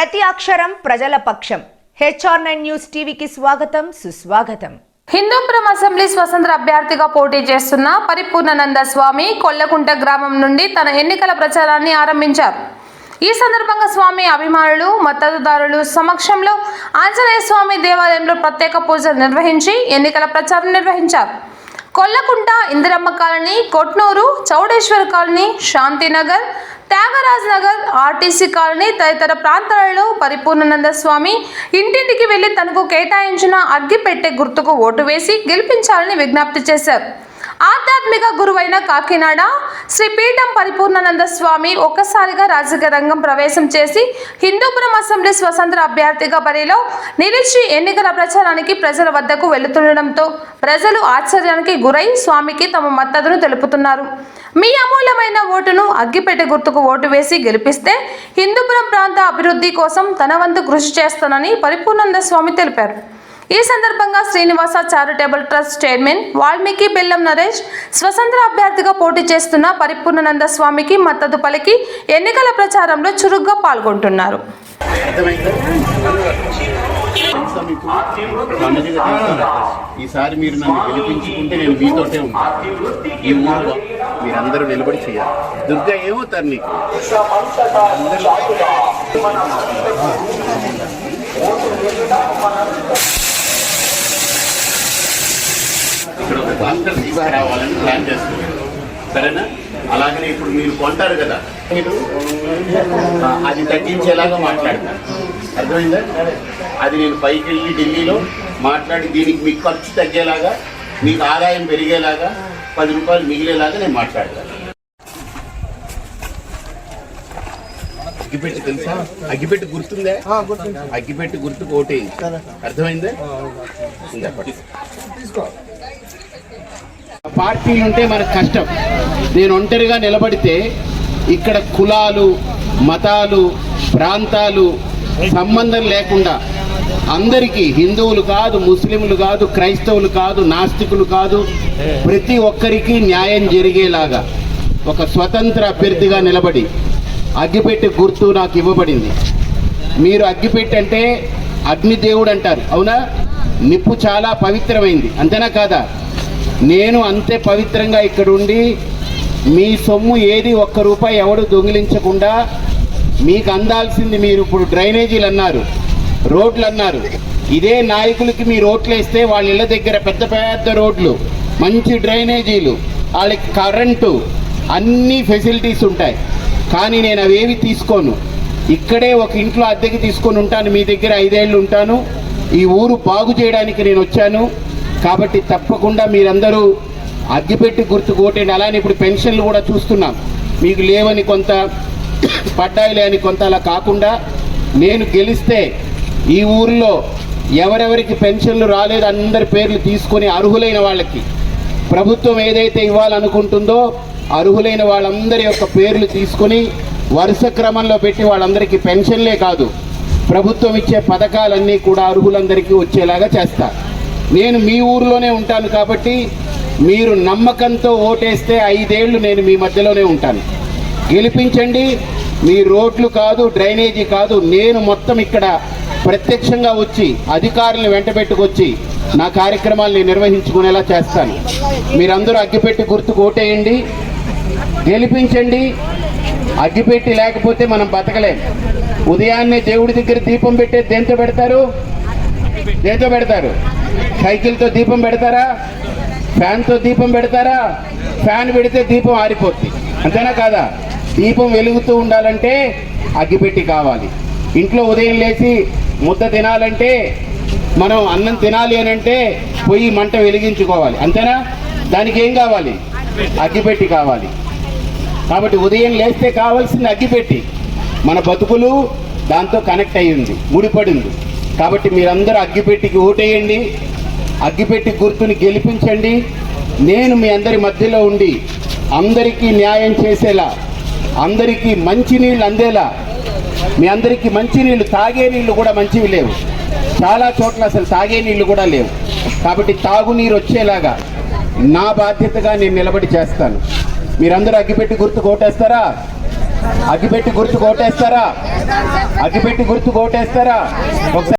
ప్రతి అక్షరం ప్రజల పక్షం. HR9 న్యూస్ టీవీకి స్వాగతం, సుస్వాగతం. హిందూపురం అసెంబ్లీ స్వతంత్ర అభ్యర్థిగా పోటీ చేస్తున్న పరిపూర్ణానంద స్వామి కొల్లకుంట గ్రామం నుండి తన ఎన్నికల ప్రచారాన్ని ఆరంభించారు. ఈ సందర్భంగా స్వామి అభిమానులు, మద్దతుదారులు సమక్షంలో ఆంజనేయ స్వామి దేవాలయంలో ప్రత్యేక పూజలు నిర్వహించి ఎన్నికల ప్రచారం నిర్వహించారు. Kollakunta, Indiramma colony, Kotnur, Chowdeshwar colony, Shantinagar, Tyagaraj Nagar, RTC colony తదితర ప్రాంతాలలో పరిపూర్ణానంద స్వామి ఇంటింటికి వెళ్లి తనకు కేటాయించిన అగ్గిపెట్టె గుర్తుకు ఓటు వేసి గెలిపించాలని విజ్ఞప్తి చేశారు. ఆధ్యాత్మిక గురువైన కాకినాడ శ్రీ పీఠం పరిపూర్ణానంద స్వామి ఒక్కసారిగా రాజకీయ రంగం ప్రవేశం చేసి హిందూపురం అసెంబ్లీ స్వతంత్ర అభ్యర్థిగా బరిలో నిలిచి ఎన్నికల ప్రచారానికి ప్రజల వద్దకు వెళుతుండటంతో ప్రజలు ఆశ్చర్యానికి గురై స్వామికి తమ మద్దతును తెలుపుతున్నారు. మీ అమూల్యమైన ఓటును అగ్గిపెట్టె గుర్తుకు ఓటు వేసి గెలిపిస్తే హిందూపురం ప్రాంత అభివృద్ధి కోసం తన వంతు కృషి చేస్తానని పరిపూర్ణానంద స్వామి తెలిపారు. ఈ సందర్భంగా Srinivasa charitable trust chairman Valmiki బెల్లం నరేష్ స్వతంత్ర అభ్యర్థిగా పోటీ చేస్తున్న పరిపూర్ణానంద స్వామికి మద్దతు పలికి ఎన్నికల ప్రచారంలో చురుగ్గా పాల్గొంటున్నారు. ఈసారి మీరు నన్ను గెలిపించుకుంటే నేను మీతోటే ఉంటాను. ఈ ఊళ్ళో మీరందరూ నిలబడి చేయాలి. దుర్గా ఏమవుతారు నీకు? ఇక్కడ ఒక డాక్టర్ తీసుకురావాలని ప్లాన్ చేస్తున్నారు, సరేనా? అలాగనే ఇప్పుడు మీరు కొంటారు కదా, మీరు అది తగ్గించేలాగా మాట్లాడతారు, అర్థమైందా? అది నేను పైకి వెళ్ళి ఢిల్లీలో మాట్లాడి దీనికి మీకు ఖర్చు తగ్గేలాగా, మీకు ఆదాయం పెరిగేలాగా, 10 రూపాయలు మిగిలేలాగా నేను మాట్లాడతాను. అగ్గిపెట్టి తెలుసా? అగ్గిపెట్టి గుర్తుందే? అగ్గిపెట్టి గుర్తు ఓటే, అర్థమైందా? పార్టీలు ఉంటే మనకు కష్టం. నేను ఒంటరిగా నిలబడితే ఇక్కడ కులాలు, మతాలు, ప్రాంతాలు సంబంధం లేకుండా అందరికీ, హిందువులు కాదు, ముస్లింలు కాదు, క్రైస్తవులు కాదు, నాస్తికులు కాదు, ప్రతి ఒక్కరికి న్యాయం జరిగేలాగా ఒక స్వతంత్ర అభ్యర్థిగా నిలబడి అగ్గిపెట్టి గుర్తు నాకు ఇవ్వబడింది. మీరు అగ్గిపెట్టి అంటే అగ్నిదేవుడు అంటారు, అవునా? నిప్పు చాలా పవిత్రమైంది, అంతేనా కాదా? నేను అంతే పవిత్రంగా ఇక్కడ ఉండి మీ సొమ్ము ఏది ₹1 ఎవడు దొంగిలించకుండా మీకు అందాల్సింది, మీరు ఇప్పుడు డ్రైనేజీలు అన్నారు, రోడ్లు అన్నారు, ఇదే నాయకులకి మీరు ఓట్లు వేస్తే వాళ్ళ ఇళ్ళ దగ్గర పెద్ద పెద్ద రోడ్లు, మంచి డ్రైనేజీలు, వాళ్ళకి కరెంటు, అన్ని ఫెసిలిటీస్ ఉంటాయి. కానీ నేను అవేవి తీసుకోను. ఇక్కడే ఒక ఇంట్లో అద్దెకి తీసుకొని ఉంటాను, మీ దగ్గర 5 ఏళ్ళు ఉంటాను. ఈ ఊరు బాగు చేయడానికి నేను వచ్చాను. కాబట్టి తప్పకుండా మీరందరూ అగ్గిపెట్టి గుర్తు ఓటేయండి. అలానే ఇప్పుడు పెన్షన్లు కూడా చూస్తున్నాం, మీకు లేవని కొంత, పడ్డాయిలే అని కొంత, అలా కాకుండా నేను గెలిస్తే ఈ ఊరిలో ఎవరెవరికి పెన్షన్లు రాలేదు అందరి పేర్లు తీసుకొని అర్హులైన వాళ్ళకి ప్రభుత్వం ఏదైతే ఇవ్వాలనుకుంటుందో అర్హులైన వాళ్ళందరి యొక్క పేర్లు తీసుకొని వరుస క్రమంలో పెట్టి వాళ్ళందరికీ పెన్షన్లే కాదు, ప్రభుత్వం ఇచ్చే పథకాలన్నీ కూడా అర్హులందరికీ వచ్చేలాగా చేస్తా. నేను మీ ఊరిలోనే ఉంటాను కాబట్టి మీరు నమ్మకంతో ఓటేస్తే 5 ఏళ్ళు నేను మీ మధ్యలోనే ఉంటాను. గెలిపించండి. మీ రోడ్లు కాదు, డ్రైనేజీ కాదు, నేను మొత్తం ఇక్కడ ప్రత్యక్షంగా వచ్చి అధికారులను వెంటబెట్టుకొచ్చి నా కార్యక్రమాలు నేను నిర్వహించుకునేలా చేస్తాను. మీరందరూ అగ్గిపెట్టి గుర్తుకు ఓటేయండి, గెలిపించండి. అగ్గిపెట్టి లేకపోతే మనం బతకలేం. ఉదయాన్నే దేవుడి దగ్గర దీపం పెట్టే దేంతో పెడతారు? దేంతో పెడతారు? సైకిల్తో దీపం పెడతారా? ఫ్యాన్తో దీపం పెడతారా? ఫ్యాన్ పెడితే దీపం ఆరిపోద్ది, అంతేనా కాదా? దీపం వెలుగుతూ ఉండాలంటే అగ్గిపెట్టి కావాలి. ఇంట్లో ఉదయం లేచి ముద్ద తినాలంటే, మనం అన్నం తినాలి అని అంటే పొయ్యి మంట వెలిగించుకోవాలి, అంతేనా? దానికి ఏం కావాలి? అగ్గిపెట్టి కావాలి. కాబట్టి ఉదయం లేస్తే కావాల్సింది అగ్గిపెట్టి. మన బతుకులు దాంతో కనెక్ట్ అయ్యింది, ముడిపడింది. కాబట్టి మీరందరూ అగ్గిపెట్టికి ఓటేయండి, అగ్గిపెట్టి గుర్తుని గెలిపించండి. నేను మీ అందరి మధ్యలో ఉండి అందరికీ న్యాయం చేసేలా, అందరికీ మంచినీళ్ళు అందేలా, మీ అందరికీ మంచినీళ్ళు, తాగే నీళ్ళు కూడా మంచివి లేవు, చాలా చోట్ల అసలు తాగే నీళ్ళు కూడా లేవు. కాబట్టి తాగునీరు వచ్చేలాగా నా బాధ్యతగా నేను నిలబడి చేస్తాను. మీరందరూ అగ్గిపెట్టి గుర్తుకు ఓటేస్తారా? అగ్గిపెట్టి గుర్తు ఓటేస్తారా? అగ్గిపెట్టి గుర్తు ఓటేస్తారా? ఒకసారి